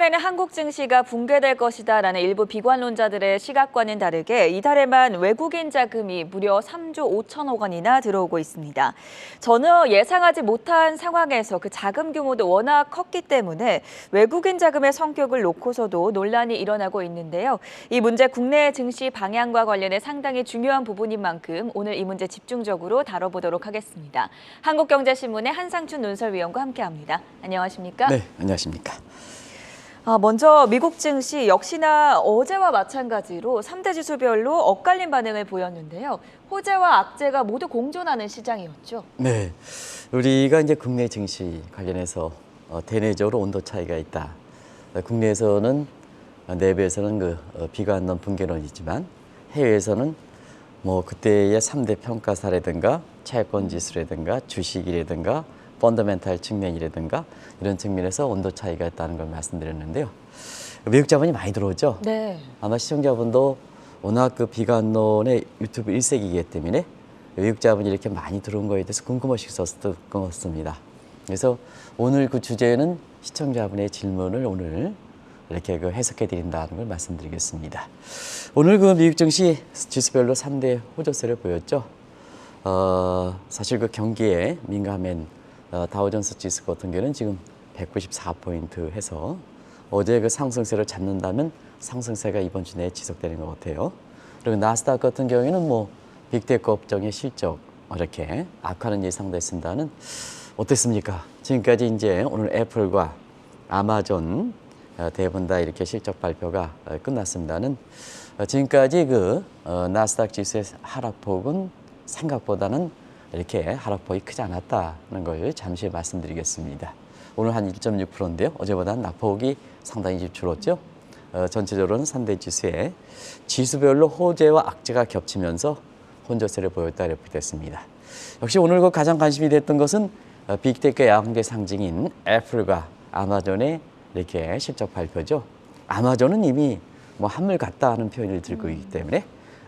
이달에는 한국 증시가 붕괴될 것이다라는 일부 비관론자들의 시각과는 다르게 이달에만 외국인 자금이 무려 3조 5천억 원이나 들어오고 있습니다. 전혀 예상하지 못한 상황에서 그 자금 규모도 워낙 컸기 때문에 외국인 자금의 성격을 놓고서도 논란이 일어나고 있는데요. 이 문제 국내 증시 방향과 관련해 상당히 중요한 부분인 만큼 오늘 이 문제 집중적으로 다뤄보도록 하겠습니다. 한국경제신문의 한상춘 논설위원과 함께합니다. 안녕하십니까? 네, 안녕하십니까? 먼저 미국 증시 역시나 어제와 마찬가지로 3대 지수별로 엇갈린 반응을 보였는데요. 호재와 악재가 모두 공존하는 시장이었죠. 네, 우리가 이제 국내 증시 관련해서 대내적으로 온도 차이가 있다. 국내에서는 내부에서는 비관론 붕괴론이지만 해외에서는 뭐 그때의 3대 평가사라든가 채권 지수라든가 주식이라든가 펀더멘탈 측면이라든가 이런 측면에서 온도 차이가 있다는 걸 말씀드렸는데요. 외국 자본이 많이 들어오죠. 네. 아마 시청자분도 워낙 그 비관론의 유튜브 일색이기 때문에 외국 자본이 이렇게 많이 들어온 거에 대해서 궁금하셨을 것 같습니다. 그래서 오늘 그 주제는 시청자분의 질문을 오늘 이렇게 해석해 드린다는 걸 말씀드리겠습니다. 오늘 그 미국 증시 지수별로 3대 호조세를 보였죠. 사실 그 경기에 민감한 다우존스 지수 같은 경우는 지금 194포인트 해서 어제 그 상승세를 잡는다면 상승세가 이번 주 내에 지속되는 것 같아요. 그리고 나스닥 같은 경우에는 뭐 빅테크 업종의 실적 이렇게 악화는 예상됐습니다는 어땠습니까? 지금까지 이제 오늘 애플과 아마존 대부분 다 이렇게 실적 발표가 끝났습니다는 지금까지 그 나스닥 지수의 하락폭은 생각보다는 이렇게 하락폭이 크지 않았다는 걸 잠시 말씀드리겠습니다. 오늘 한 1.6%인데요. 어제보다는 낙폭이 상당히 좀 줄었죠. 전체적으로는 3대 지수에 지수별로 호재와 악재가 겹치면서 혼조세를 보였다 이렇게 됐습니다. 역시 오늘 그 가장 관심이 됐던 것은 빅테크의 양대 상징인 애플과 아마존의 이렇게 실적 발표죠. 아마존은 이미 뭐 한물 같다 하는 표현을 들고 있기 때문에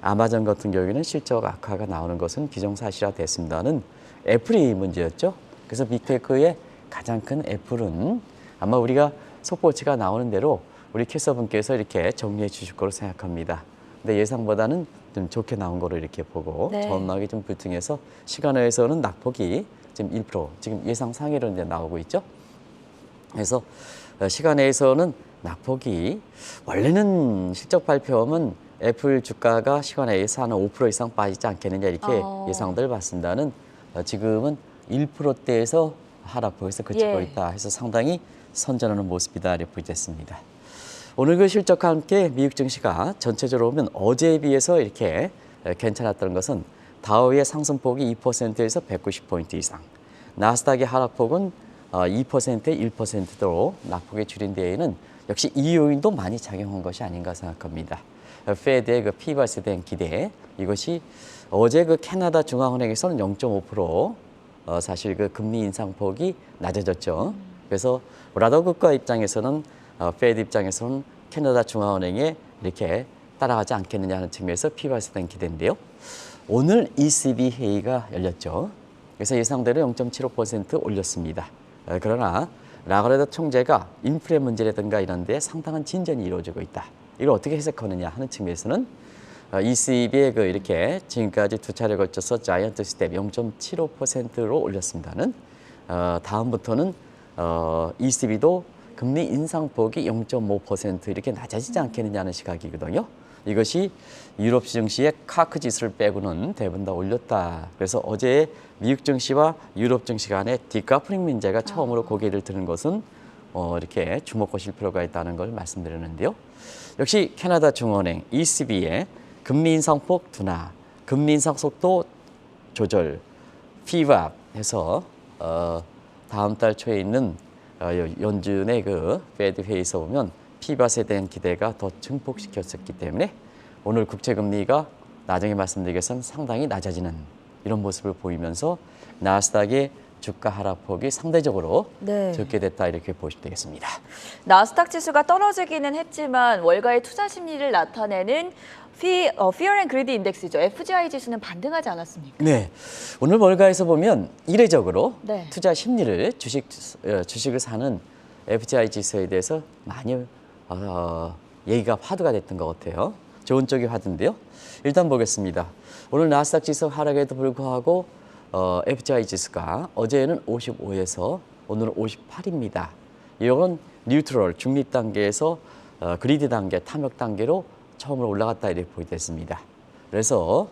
아마존 같은 경우에는 실적 악화가 나오는 것은 기정사실화 됐습니다는 애플이 문제였죠. 그래서 빅테크의 가장 큰 애플은 아마 우리가 속보치가 나오는 대로 우리 캐서분께서 이렇게 정리해 주실 거로 생각합니다. 근데 예상보다는 좀 좋게 나온 거로 이렇게 보고 네. 전망이 좀 불등해서 시간외에서는 낙폭이 지금 1% 지금 예상 상회로 이제 나오고 있죠. 그래서 시간외에서는 낙폭이 원래는 실적 발표하면 애플 주가가 시간외에서 한 5% 이상 빠지지 않겠느냐 이렇게 예상들 받습니다는 지금은 1%대에서 하락폭에서 그치고 있다 해서 상당히 선전하는 모습이다 이렇게 보여졌습니다. 오늘 그 실적과 함께 미국 증시가 전체적으로 보면 어제에 비해서 이렇게 괜찮았던 것은 다우의 상승폭이 2%에서 190포인트 이상, 나스닥의 하락폭은 2%에 1%로 낙폭이 줄인 데에는 역시 이 요인도 많이 작용한 것이 아닌가 생각합니다. 페드의 그 피벗에 대한 기대, 이것이 어제 그 캐나다 중앙은행에서는 0.5% 사실 그 금리 인상폭이 낮아졌죠. 그래서 라더 국가 입장에서는 페드 입장에서는 캐나다 중앙은행에 이렇게 따라가지 않겠느냐 하는 측면에서 피벗에 대한 기대인데요. 오늘 ECB 회의가 열렸죠. 그래서 예상대로 0.75% 올렸습니다. 그러나 라가르드 총재가 인플레 문제라든가 이런 데 상당한 진전이 이루어지고 있다. 이걸 어떻게 해석하느냐 하는 측면에서는 ECB의 그 이렇게 지금까지 두 차례 걸쳐서 자이언트 스텝 0.75%로 올렸습니다는 다음부터는 ECB도 금리 인상폭이 0.5% 이렇게 낮아지지 않겠느냐는 시각이거든요. 이것이 유럽 증시의 카크 지수를 빼고는 대부분 다 올렸다. 그래서 어제 미국 증시와 유럽 증시 간의 디커플링 문제가 처음으로 고개를 드는 것은 이렇게 주목하실 필요가 있다는 걸 말씀드렸는데요. 역시 캐나다 중앙은행 ECB의 금리 인상폭 둔화, 금리 인상 속도 조절, 피벗 해서 다음 달 초에 있는 연준의 그 페드 회의에서 보면 피벗에 대한 기대가 더 증폭시켰었기 때문에 오늘 국채금리가 나중에 말씀드리겠지만 상당히 낮아지는 이런 모습을 보이면서 나스닥의 주가 하락폭이 상대적으로 적게 됐다 이렇게 보시면 되겠습니다. 나스닥 지수가 떨어지기는 했지만 월가의 투자 심리를 나타내는 Fear and Greed 인덱스죠. FGI 지수는 반등하지 않았습니까? 네, 오늘 월가에서 보면 이례적으로 네. 투자 심리를 주식을 사는 FGI 지수에 대해서 많이 얘기가 화두가 됐던 것 같아요. 좋은 쪽이 화두인데요. 일단 보겠습니다. 오늘 나스닥 지수 하락에도 불구하고 FGI 지수가 어제는 55에서 오늘은 58입니다. 이건 뉴트럴 중립 단계에서 그리드 단계, 탐욕 단계로 처음으로 올라갔다 이렇게 보이됐습니다. 그래서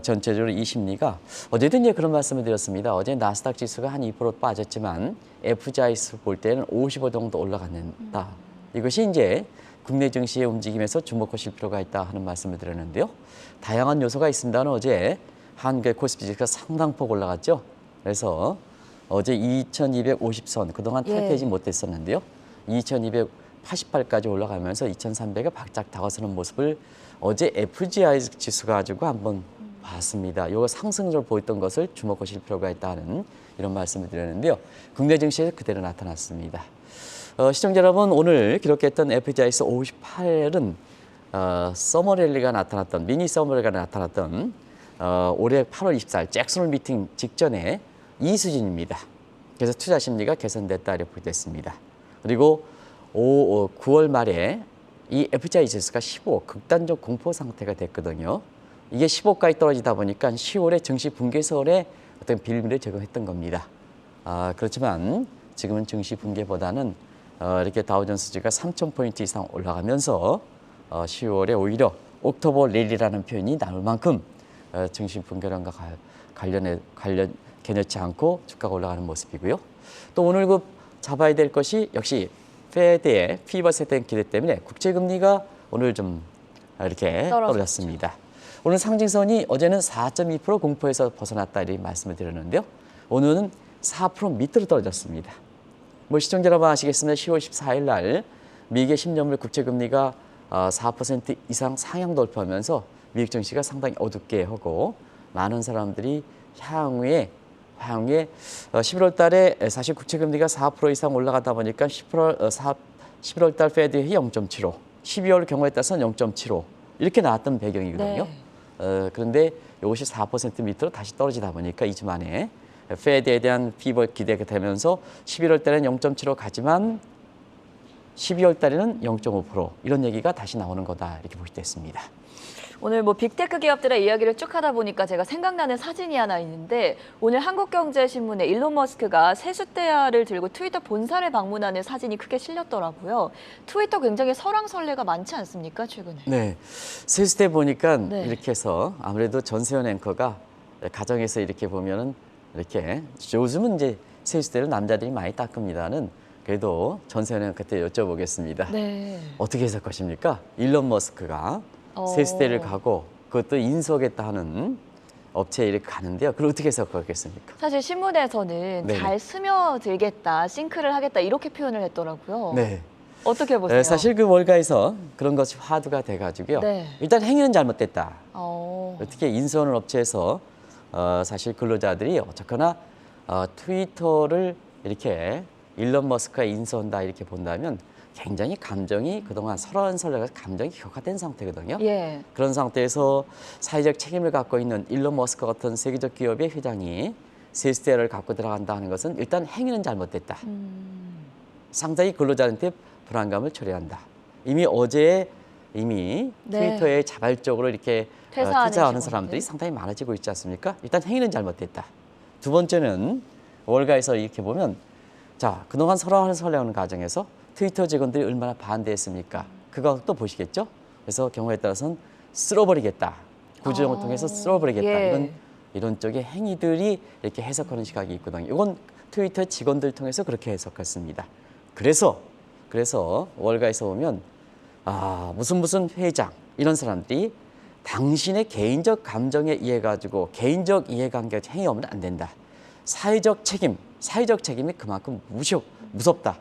전체적으로 이 심리가 어제도 이제 그런 말씀을 드렸습니다. 어제 나스닥 지수가 한 2% 빠졌지만 FGI 지수 볼 때는 55 정도 올라갔다. 이것이 이제 국내 증시의 움직임에서 주목하실 필요가 있다 하는 말씀을 드렸는데요. 다양한 요소가 있습니다는 어제 한국의 코스피 지수가 상당폭 올라갔죠. 그래서 어제 2250선 그동안 탈피하지 못했었는데요. 2288까지 올라가면서 2300에 바짝 다가서는 모습을 어제 FGI 지수 가지고 한번 봤습니다. 이거 상승적으로 보였던 것을 주목하실 필요가 있다는 이런 말씀을 드렸는데요. 국내 증시에서 그대로 나타났습니다. 시청자 여러분, 오늘 기록했던 FGI에서 58은 서머랠리가 나타났던 미니 서머랠리가 나타났던 올해 8월 24일 잭슨 미팅 직전에 이 수준입니다. 그래서 투자 심리가 개선됐다 이렇게 보겠습니다. 그리고 9월 말에 이 FGI 지수가 15 극단적 공포 상태가 됐거든요. 이게 15까지 떨어지다 보니까 10월에 증시 붕괴설에 어떤 빌미를 제공했던 겁니다. 그렇지만 지금은 증시 붕괴보다는 이렇게 다우존스지가 3,000포인트 이상 올라가면서 10월에 오히려 옥토버 랠리라는 표현이 나올 만큼 증시 붕괴론과 개념치 않고 주가가 올라가는 모습이고요. 또 오늘 잡아야 될 것이 역시 페드의 피벗 세팅 기대 때문에 국채금리가 오늘 좀 이렇게 떨어졌습니다. 오늘 상징선이 어제는 4.2% 공포에서 벗어났다 이렇게 말씀을 드렸는데요. 오늘은 4% 밑으로 떨어졌습니다. 시청자 여러분 아시겠습니다. 10월 14일 날 미국의 10년물 국채금리가 4% 이상 상향 돌파하면서 미국 증시가 상당히 어둡게 하고 많은 사람들이 향후에 11월 달에 사실 국채금리가 4% 이상 올라가다 보니까 11월 달 페드의 0.75, 12월 경우에 따라서는 0.75 이렇게 나왔던 배경이거든요. 네. 그런데 이것이 4% 밑으로 다시 떨어지다 보니까 2주 만에 페드에 대한 피벗 기대가 되면서 11월 달에는 0.75 가지만 12월 달에는 0.5% 이런 얘기가 다시 나오는 거다 이렇게 보시됐습니다. 오늘 빅테크 기업들의 이야기를 쭉 하다 보니까 제가 생각나는 사진이 하나 있는데 오늘 한국경제신문에 일론 머스크가 세숫대야를 들고 트위터 본사를 방문하는 사진이 크게 실렸더라고요. 트위터 굉장히 설왕설래가 많지 않습니까, 최근에? 네, 세숫대 보니까 네. 이렇게 해서 아무래도 전세현 앵커가 가정에서 이렇게 보면은 이렇게 요즘은 이제 세숫대를 남자들이 많이 닦습니다는 그래도 전세현 앵커한테 여쭤보겠습니다. 네. 어떻게 해석하십니까? 일론 머스크가 세숫대를 가고 그것도 인수하겠다 하는 업체에 이렇게 가는데요. 그걸 어떻게 해석하겠습니까? 사실 신문에서는 네네. 잘 스며들겠다, 싱크를 하겠다 이렇게 표현을 했더라고요. 네. 어떻게 보세요? 사실 그 월가에서 그런 것이 화두가 돼가지고요. 네. 일단 행위는 잘못됐다. 어. 특히 인수하는 업체에서 사실 근로자들이 어쨌거나 트위터를 이렇게 일론 머스크가 인수한다 이렇게 본다면 굉장히 감정이 그동안 설왕설래가 감정이 격화된 상태거든요. 예. 그런 상태에서 사회적 책임을 갖고 있는 일론 머스크 같은 세계적 기업의 회장이 세숫대를 갖고 들어간다 하는 것은 일단 행위는 잘못됐다. 상당히 근로자한테 불안감을 초래한다. 이미 어제 네. 트위터에 자발적으로 이렇게 퇴사하는 퇴사하는 직원들. 사람들이 상당히 많아지고 있지 않습니까? 일단 행위는 잘못됐다. 두 번째는 월가에서 이렇게 보면 자 그동안 설왕설래하는 과정에서 트위터 직원들이 얼마나 반대했습니까? 그것도 보시겠죠? 그래서 경우에 따라서는 쓸어버리겠다. 구조조정을 통해서 쓸어버리겠다. 예. 이런 쪽의 행위들이 이렇게 해석하는 시각이 있거든요. 이건 트위터 직원들 통해서 그렇게 해석했습니다. 그래서 월가에서 보면 무슨 회장 이런 사람들이 당신의 개인적 감정에 의해 가지고 개인적 이해관계 행위하면 안 된다. 사회적 책임이 그만큼 무섭다.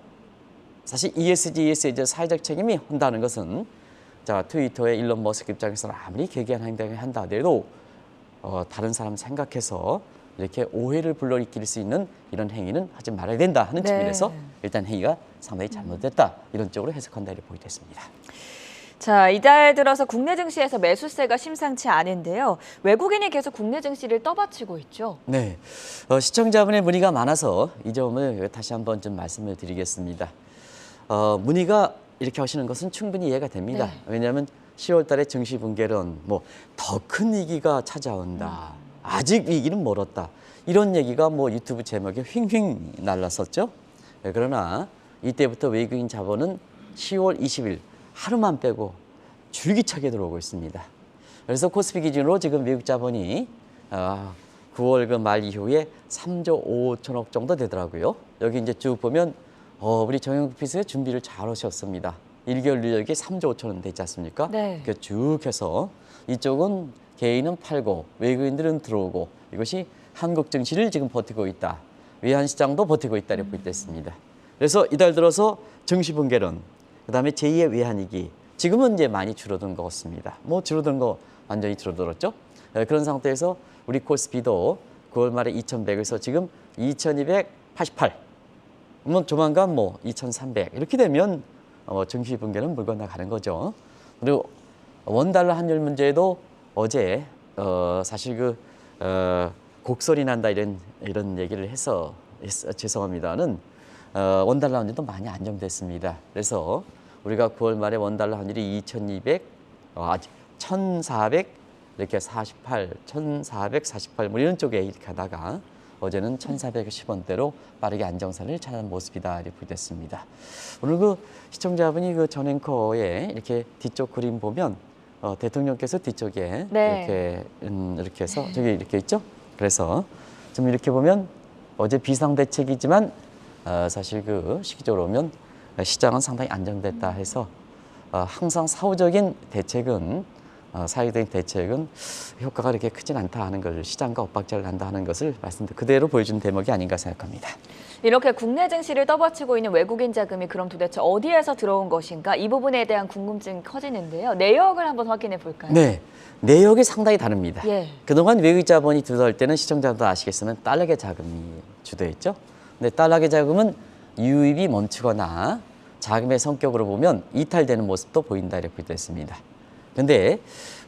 사실 ESG 사회적 책임이 한다는 것은 자 트위터의 일론 머스크 입장에서는 아무리 괴기한 행동을 한다 하더라도 다른 사람 생각해서 이렇게 오해를 불러일으킬 수 있는 이런 행위는 하지 말아야 된다 하는 네. 측면에서 일단 행위가 상당히 잘못됐다 이런 쪽으로 해석한다 이렇게 보이겠습니다. 자, 이달 들어서 국내 증시에서 매수세가 심상치 않은데요. 외국인이 계속 국내 증시를 떠받치고 있죠. 네, 시청자분의 문의가 많아서 이 점을 다시 한번 좀 말씀을 드리겠습니다. 문의가 이렇게 하시는 것은 충분히 이해가 됩니다. 네. 왜냐하면 10월 달에 증시 붕괴론, 뭐 더 큰 위기가 찾아온다. 아직 위기는 멀었다. 이런 얘기가 뭐 유튜브 제목에 휑휑 날랐었죠. 그러나 이때부터 외국인 자본은 10월 20일 하루만 빼고 줄기차게 들어오고 있습니다. 그래서 코스피 기준으로 지금 외국 자본이 9월 그 말 이후에 3조 5천억 정도 되더라고요. 여기 이제 쭉 보면 우리 정영국 피스가 준비를 잘 하셨습니다. 1개월 누적이 3조 5천원 되지 않습니까? 네. 이렇게 쭉 해서 이쪽은 개인은 팔고 외국인들은 들어오고 이것이 한국 증시를 지금 버티고 있다. 외환시장도 버티고 있다 이렇게 보겠습니다. 그래서 이달 들어서 증시 붕괴론, 그다음에 제2의 외환위기, 지금은 이제 많이 줄어든 것 같습니다. 뭐 줄어든 거 완전히 줄어들었죠. 그런 상태에서 우리 코스피도 9월 말에 2100에서 지금 2288, 뭐 조만간 뭐 2300 이렇게 되면 증시 붕괴는 물 건너가는 거죠. 그리고 원달러 환율 문제도 어제 사실 곡소리 난다 이런 얘기를 해서 죄송합니다는 원달러 환율도 많이 안정됐습니다. 그래서 우리가 9월 말에 원달러 환율이 1400 이렇게 48, 1448 뭐 이런 쪽에 이렇게 하다가 어제는 1410원대로 빠르게 안정선을 찾은 모습이다 이렇게 됐습니다. 오늘 그 시청자분이 그 전 앵커의 이렇게 뒤쪽 그림 보면 대통령께서 뒤쪽에 네. 이렇게 해서 저기 이렇게 있죠. 그래서 좀 이렇게 보면 어제 비상대책이지만 사실 그 시기적으로 보면 시장은 상당히 안정됐다 해서 항상 사후적인 대책은 사회적인 대책은 효과가 그렇게 크진 않다 하는 걸, 시장과 엇박자를 난다 하는 것을 그대로 보여준 대목이 아닌가 생각합니다. 이렇게 국내 증시를 떠받치고 있는 외국인 자금이 그럼 도대체 어디에서 들어온 것인가? 이 부분에 대한 궁금증이 커지는데요. 내역을 한번 확인해 볼까요? 네, 내역이 상당히 다릅니다. 예. 그동안 외국 자본이 들어올 때는 시청자도 아시겠지만 달러계 자금이 주도했죠. 근데 달러계 자금은 유입이 멈추거나 자금의 성격으로 보면 이탈되는 모습도 보인다 이렇게 됐습니다. 그런데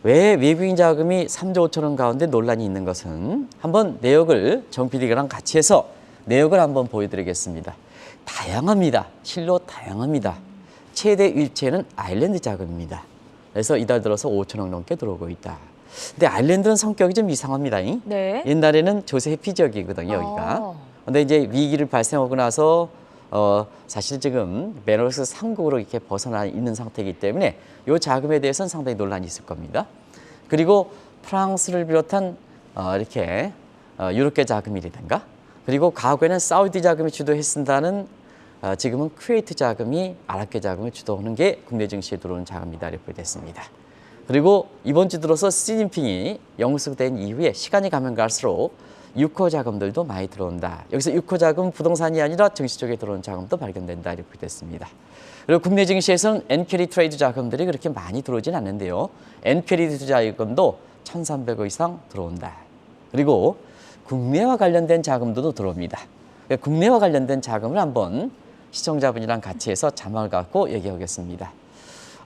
왜 외국인 자금이 3조 5천원 가운데 논란이 있는 것은 한번 내역을 정 PD랑 같이 해서 내역을 한번 보여드리겠습니다. 다양합니다. 실로 다양합니다. 최대 유입체는 아일랜드 자금입니다. 그래서 이달 들어서 5천억 넘게 들어오고 있다. 근데 아일랜드는 성격이 좀 이상합니다. 네. 옛날에는 조세 회피 지역이거든요, 여기가. 근데 이제 위기를 발생하고 나서 사실 지금 베네룩스 상국으로 이렇게 벗어나 있는 상태이기 때문에 이 자금에 대해서는 상당히 논란이 있을 겁니다. 그리고 프랑스를 비롯한 이렇게 유럽계 자금이라든가 그리고 과거에는 사우디 자금이 주도했습니다는 지금은 쿠웨이트 자금이 아랍계 자금을 주도하는 게 국내 증시에 들어오는 자금이다 이렇게 됐습니다. 그리고 이번 주 들어서 시진핑이 영수된 이후에 시간이 가면 갈수록 유코 자금들도 많이 들어온다. 여기서 유코 자금 부동산이 아니라 증시 쪽에 들어오는 자금도 발견된다 이렇게 됐습니다. 그리고 국내 증시에서는 엔캐리 트레이드 자금들이 그렇게 많이 들어오진 않는데요. 엔캐리 자금도 1,300억 이상 들어온다. 그리고 국내와 관련된 자금도 들어옵니다. 국내와 관련된 자금을 한번 시청자분이랑 같이 해서 자막을 갖고 얘기하겠습니다.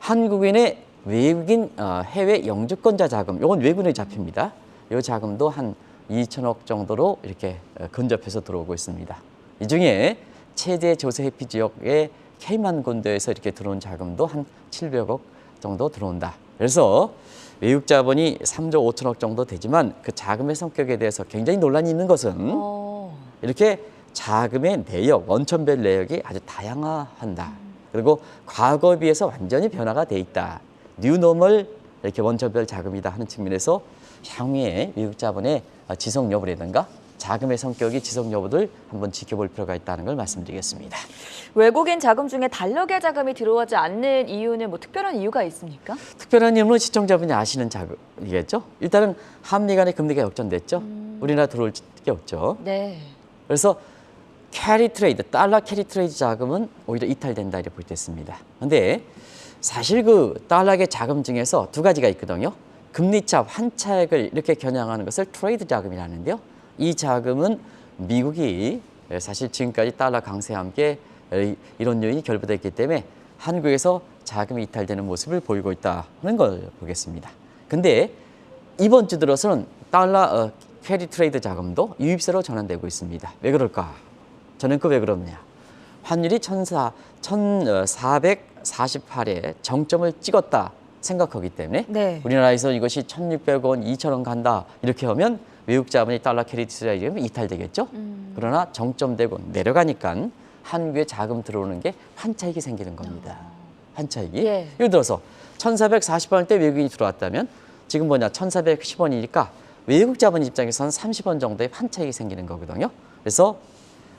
한국인의 외국인 해외 영주권자 자금, 이건 외국인에 잡힙니다. 이 자금도 한 2천억 정도로 이렇게 근접해서 들어오고 있습니다. 이 중에 최대 조세 회피 지역의 케이만 군도에서 이렇게 들어온 자금도 한 700억 정도 들어온다. 그래서 외국 자본이 3조 5천억 정도 되지만 그 자금의 성격에 대해서 굉장히 논란이 있는 것은 이렇게 자금의 내역, 원천별 내역이 아주 다양화한다. 그리고 과거에 비해서 완전히 변화가 돼 있다. 뉴노멀 이렇게 원천별 자금이다 하는 측면에서 향후에 외국 자본의 지속 여부라든가 자금의 성격이 지속 여부를 한번 지켜볼 필요가 있다는 걸 말씀드리겠습니다. 외국인 자금 중에 달러계 자금이 들어오지 않는 이유는 뭐 특별한 이유가 있습니까? 특별한 이유는 시청자분이 아시는 자금이겠죠. 일단은 한미 간의 금리가 역전됐죠. 우리나라 들어올 게 없죠. 네. 그래서 캐리 트레이드, 달러 캐리 트레이드 자금은 오히려 이탈된다 이렇게 보겠습니다. 그런데 사실 그 달러계 자금 중에서 두 가지가 있거든요. 금리차, 환차액을 이렇게 겨냥하는 것을 트레이드 자금이라는데요. 이 자금은 미국이 사실 지금까지 달러 강세와 함께 이런 요인이 결부됐기 때문에 한국에서 자금이 이탈되는 모습을 보이고 있다는 걸 보겠습니다. 근데 이번 주 들어서는 달러 캐리 트레이드 자금도 유입세로 전환되고 있습니다. 왜 그럴까? 저는 왜 그러냐? 환율이 1,448에 정점을 찍었다 생각하기 때문에 네. 우리나라에서 이것이 1,600원, 2,000원 간다 이렇게 하면 외국 자본이 달러 캐리 트레이드면 이탈되겠죠. 그러나 정점되고 내려가니까 한국에 자금 들어오는 게 환차익이 생기는 겁니다. 환차익이. 예. 예를 들어서 1,440원 때 외국인이 들어왔다면 지금 1,410원이니까 외국 자본 입장에서는 30원 정도의 환차익이 생기는 거거든요. 그래서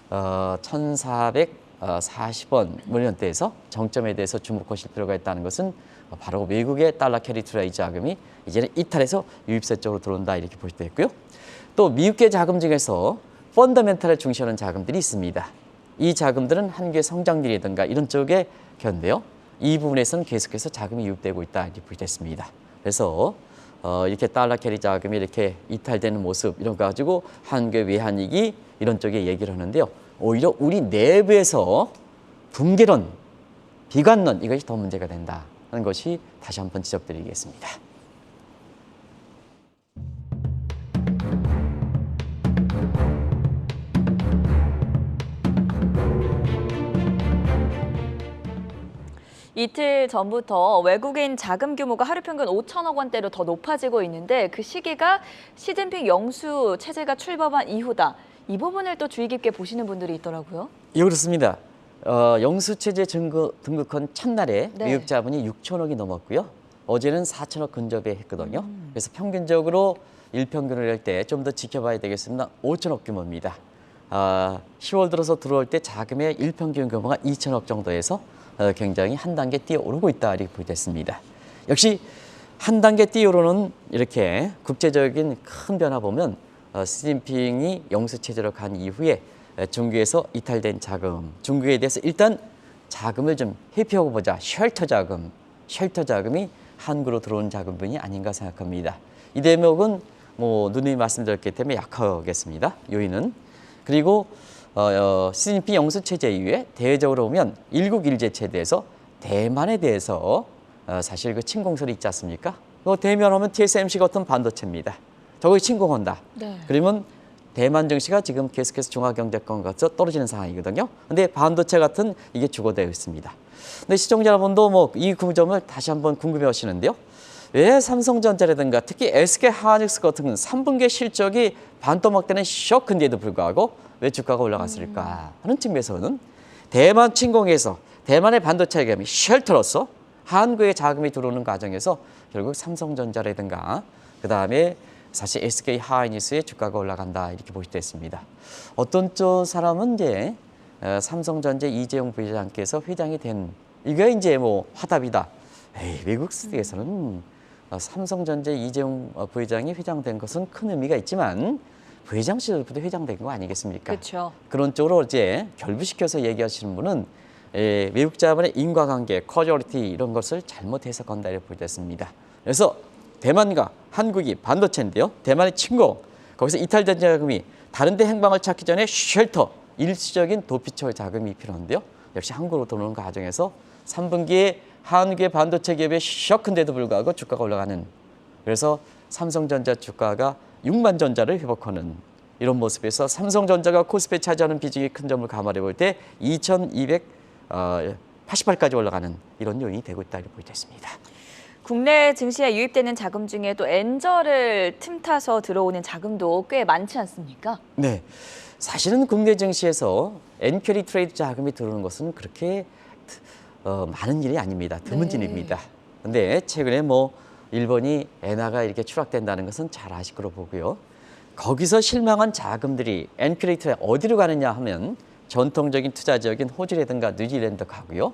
1,440원 물년대에서 정점에 대해서 주목하실 필요가 있다는 것은 바로 외국의 달러 캐리 트레이드 자금이 이제는 이탈해서 유입세 쪽으로 들어온다 이렇게 볼 수 있고요. 또 미국계 자금 중에서 펀더멘탈을 중시하는 자금들이 있습니다. 이 자금들은 한국의 성장률이든가 이런 쪽에 견데요. 이 부분에서는 계속해서 자금이 유입되고 있다 이렇게 볼 수 있습니다. 그래서 이렇게 달러 캐리 자금이 이렇게 이탈되는 모습 이런 거 가지고 한국의 외환위기 이런 쪽에 얘기를 하는데요. 오히려 우리 내부에서 붕괴론, 비관론 이것이 더 문제가 된다 하는 것이 다시 한번 지적드리겠습니다. 이틀 전부터 외국인 자금 규모가 하루 평균 5천억 원대로 더 높아지고 있는데 그 시기가 시진핑 영수 체제가 출범한 이후다. 이 부분을 또 주의 깊게 보시는 분들이 있더라고요. 예, 그렇습니다. 영수체제 등극한 첫날에 네. 외국 자본이 6천억이 넘었고요. 어제는 4천억 근접에 했거든요. 그래서 평균적으로 일평균을 낼 때 좀 더 지켜봐야 되겠습니다. 5천억 규모입니다. 10월 들어서 들어올 때 자금의 일평균 규모가 2천억 정도에서 굉장히 한 단계 뛰어오르고 있다 이렇게 보겠습니다. 역시 한 단계 뛰어오르는 이렇게 국제적인 큰 변화 보면 시진핑이 영수체제로 간 이후에 중국에서 이탈된 자금, 중국에 대해서 일단 자금을 좀 회피하고 보자. 쉘터 자금이 한국으로 들어온 자금분이 아닌가 생각합니다. 이 대목은 누누이 말씀드렸기 때문에 약하겠습니다. 요인은. 그리고 시진핑 영수체제 이후에 대외적으로 보면 일국일제 체제에서 대만에 대해서 사실 그 침공설이 있지 않습니까? 대면하면 TSMC 같은 반도체입니다. 저거 침공한다. 네. 그러면 대만 증시가 지금 계속해서 중화경제권과서 떨어지는 상황이거든요. 근데 반도체 같은 이게 주거되어 있습니다. 근데 시청자 여러분도 이 점을 다시 한번 궁금해 하시는데요. 왜 삼성전자라든가 특히 SK 하이닉스 같은 3분기 실적이 반토막되는 쇼크인데도 불구하고 왜 주가가 올라갔을까 하는 측면에서는 대만 침공에서 대만의 반도체 기업이 쉘터로서 한국에 자금이 들어오는 과정에서 결국 삼성전자라든가 그다음에 사실 SK 하이닉스의 주가가 올라간다 이렇게 볼 수 있습니다. 어떤 쪽 사람은 이제 삼성전자 이재용 부회장께서 회장이 된 이게 이제 화답이다. 외국 시대에서는 삼성전자 이재용 부회장이 회장된 것은 큰 의미가 있지만 부회장 시절부터 회장된 거 아니겠습니까? 그렇죠. 그런 쪽으로 이제 결부시켜서 얘기하시는 분은 외국 자본의 인과관계, 커저리티 이런 것을 잘못 해석한다 이렇게 보겠습니다. 그래서 대만과 한국이 반도체인데요. 대만의 침공, 거기서 이탈된 자금이 다른 데 행방을 찾기 전에 쉘터, 일시적인 도피처 자금이 필요한데요. 역시 한국으로 들어오는 과정에서 3분기에 한국의 반도체 기업의 쇼크인데도 불구하고 주가가 올라가는 그래서 삼성전자 주가가 6만 전자를 회복하는 이런 모습에서 삼성전자가 코스피에 차지하는 비중이 큰 점을 감안해 볼 때 2288까지 올라가는 이런 요인이 되고 있다 이렇게 볼 수 있습니다. 국내 증시에 유입되는 자금 중에 또 엔저를 틈타서 들어오는 자금도 꽤 많지 않습니까? 네, 사실은 국내 증시에서 엔캐리 트레이드 자금이 들어오는 것은 그렇게 많은 일이 아닙니다. 드문 네. 일입니다. 근데 최근에 일본이 엔화가 이렇게 추락된다는 것은 잘 아실 거로 보고요. 거기서 실망한 자금들이 엔캐리 트레이드 어디로 가느냐 하면 전통적인 투자 지역인 호주라든가 뉴질랜드 가고요.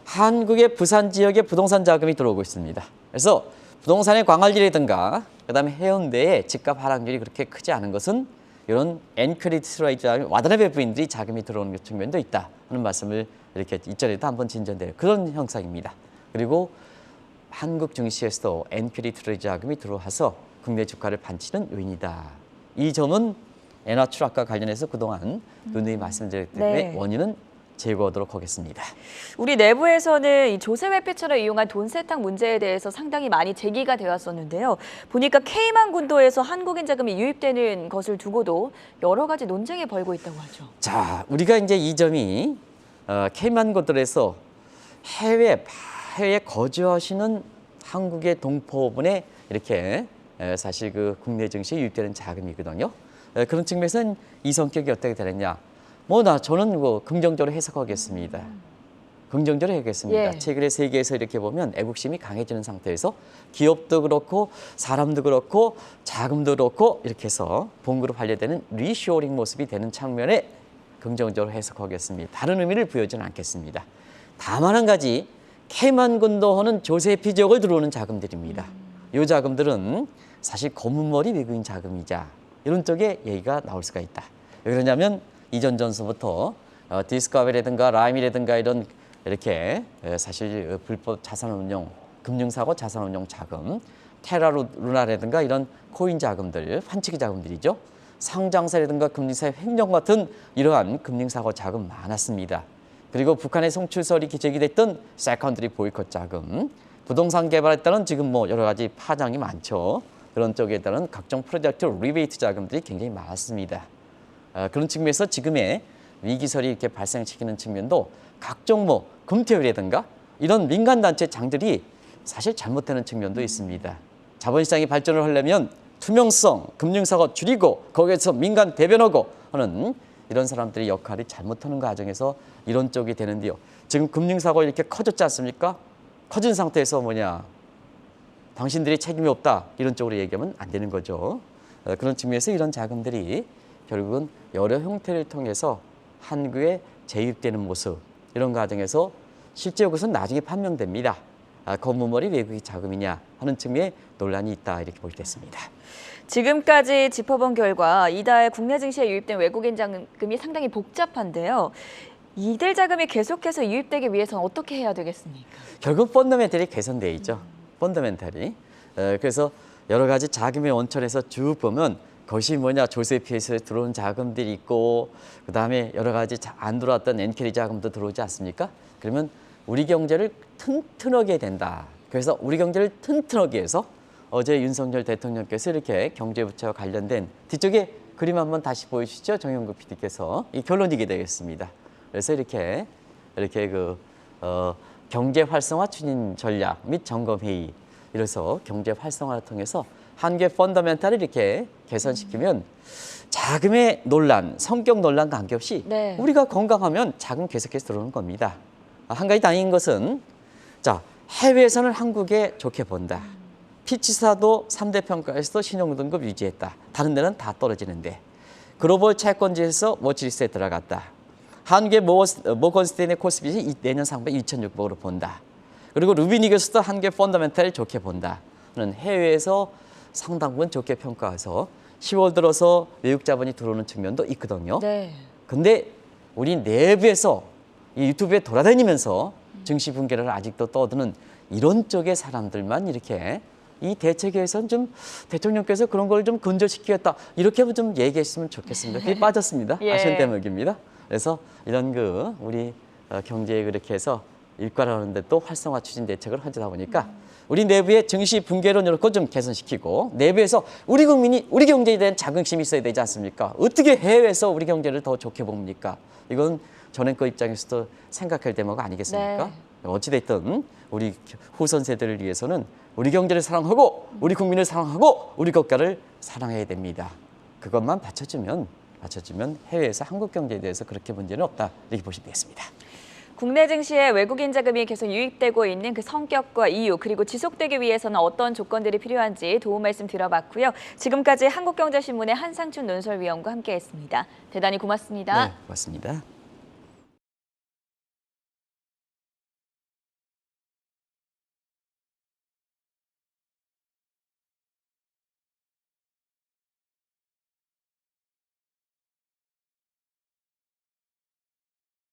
한국의 부산 지역에 부동산 자금이 들어오고 있습니다. 그래서 부동산의 광활리라든가 그다음에 해운대에 집값 하락률이 그렇게 크지 않은 것은 이런 엔캐리 트레이드 와다나베 부인들이 자금이 들어오는 측면도 있다 하는 말씀을 이렇게 이전에도 한번 진전될 그런 형상입니다. 그리고 한국 증시에서도 엔캐리 트레이드 자금이 들어와서 국내 주가를 반치는 요인이다. 이 점은 엔화 추락과 관련해서 그동안 누누이 말씀드렸기 때문에 네. 원인은 제거하도록 하겠습니다. 우리 내부에서는 이 조세 회피처를 이용한 돈 세탁 문제에 대해서 상당히 많이 제기가 되었었는데요. 보니까 케이만 군도에서 한국인 자금이 유입되는 것을 두고도 여러 가지 논쟁이 벌고 있다고 하죠. 자, 우리가 이제 이 점이 케이만군들에서 해외에 거주하시는 한국의 동포분의 이렇게 사실 그 국내 증시에 유입되는 자금이거든요. 그런 측면에서는 이 성격이 어떻게 되느냐? 저는 긍정적으로 해석하겠습니다. 긍정적으로 해야겠습니다. 예. 최근에 세계에서 이렇게 보면 애국심이 강해지는 상태에서 기업도 그렇고 사람도 그렇고 자금도 그렇고 이렇게 해서 본국으로 반려되는 리쇼어링 모습이 되는 측면에 긍정적으로 해석하겠습니다. 다른 의미를 부여하지는 않겠습니다. 다만 한 가지 케이만군도 하는 조세피 지역을 들어오는 자금들입니다. 이 자금들은 사실 검은머리 외국인 자금이자 이런 쪽에 얘기가 나올 수가 있다. 왜 그러냐면 이전 전서부터 디스커버리라든가 라임이라든가 이렇게 사실 불법 자산운용, 금융사고 자산운용 자금, 테라루나라든가 이런 코인 자금들, 환치기 자금들이죠. 상장사라든가 금융사의 횡령 같은 이러한 금융사고 자금 많았습니다. 그리고 북한의 송출설이 기적이 됐던 세컨드리 보이콧 자금, 부동산 개발에 따른 지금 여러 가지 파장이 많죠. 그런 쪽에 따른 각종 프로젝트 리베이트 자금들이 굉장히 많았습니다. 그런 측면에서 지금의 위기설이 이렇게 발생시키는 측면도 각종 금태율이라든가 이런 민간단체 장들이 사실 잘못되는 측면도 있습니다. 자본시장이 발전을 하려면 투명성, 금융사고 줄이고 거기에서 민간 대변하고 하는 이런 사람들의 역할이 잘못하는 과정에서 이런 쪽이 되는데요. 지금 금융사고 이렇게 커졌지 않습니까? 커진 상태에서 당신들이 책임이 없다 이런 쪽으로 얘기하면 안 되는 거죠. 그런 측면에서 이런 자금들이 결국은 여러 형태를 통해서 한국에 재입되는 모습 이런 과정에서 실제 그것은 나중에 판명됩니다. 검은머리 외국인 자금이냐 하는 측면에 논란이 있다 이렇게 볼 때 있습니다. 지금까지 짚어본 결과 이달 국내 증시에 유입된 외국인 자금이 상당히 복잡한데요. 이들 자금이 계속해서 유입되기 위해서는 어떻게 해야 되겠습니까? 결국 펀더멘털이 개선되어 있죠. 펀더멘털이. 그래서 여러 가지 자금의 원천에서 쭉 보면 그것이 조세피에서 들어온 자금들이 있고 그다음에 여러 가지 안 들어왔던 엔캐리 자금도 들어오지 않습니까? 그러면 우리 경제를 튼튼하게 된다. 그래서 우리 경제를 튼튼하게 해서 어제 윤석열 대통령께서 이렇게 경제부처와 관련된 뒤쪽에 그림 한번 다시 보여주시죠. 정영국 PD께서 이 결론이게 되겠습니다. 그래서 이렇게 경제 활성화 추진 전략 및 점검 회의 이래서 경제 활성화를 통해서 한국의 펀더멘탈을 이렇게 개선시키면 자금의 논란, 성격 논란 관계없이 네. 우리가 건강하면 자금 계속해서 들어오는 겁니다. 한 가지 다행인 것은 해외에서는 한국에 좋게 본다. 피치사도 3대 평가에서도 신용등급 유지했다. 다른 데는 다 떨어지는데 글로벌 채권지에서 워치리스트에 들어갔다. 한국의 모건 스탠리 코스피이 내년 상반기 2,600으로 본다. 그리고 루비닉에서도 한국의 펀더멘탈을 좋게 본다. 는 해외에서 상당 부분 좋게 평가해서 10월 들어서 외국 자본이 들어오는 측면도 있거든요. 네. 근데 우리 내부에서 이 유튜브에 돌아다니면서 증시 붕괴를 아직도 떠드는 이런 쪽의 사람들만 이렇게 이 대책에선 좀 대통령께서 그런 걸 좀 근절시키겠다 이렇게 좀 얘기했으면 좋겠습니다. 그게 빠졌습니다. 예. 아쉬운 대목입니다. 그래서 이런 우리 경제에 그렇게 해서 일괄하는데 또 활성화 추진 대책을 하다 보니까 우리 내부의 증시 붕괴론 이런 거 좀 개선시키고 내부에서 우리 국민이 우리 경제에 대한 자긍심이 있어야 되지 않습니까? 어떻게 해외에서 우리 경제를 더 좋게 봅니까? 이건 전행거 입장에서도 생각할 대목 아니겠습니까? 네. 어찌됐든 우리 후손 세대를 위해서는 우리 경제를 사랑하고 우리 국민을 사랑하고 우리 국가를 사랑해야 됩니다. 그것만 받쳐주면 해외에서 한국 경제에 대해서 그렇게 문제는 없다 이렇게 보시면 되겠습니다. 국내 증시에 외국인 자금이 계속 유입되고 있는 그 성격과 이유 그리고 지속되기 위해서는 어떤 조건들이 필요한지 도움 말씀 들어봤고요. 지금까지 한국경제신문의 한상춘 논설위원과 함께했습니다. 대단히 고맙습니다. 네, 고맙습니다.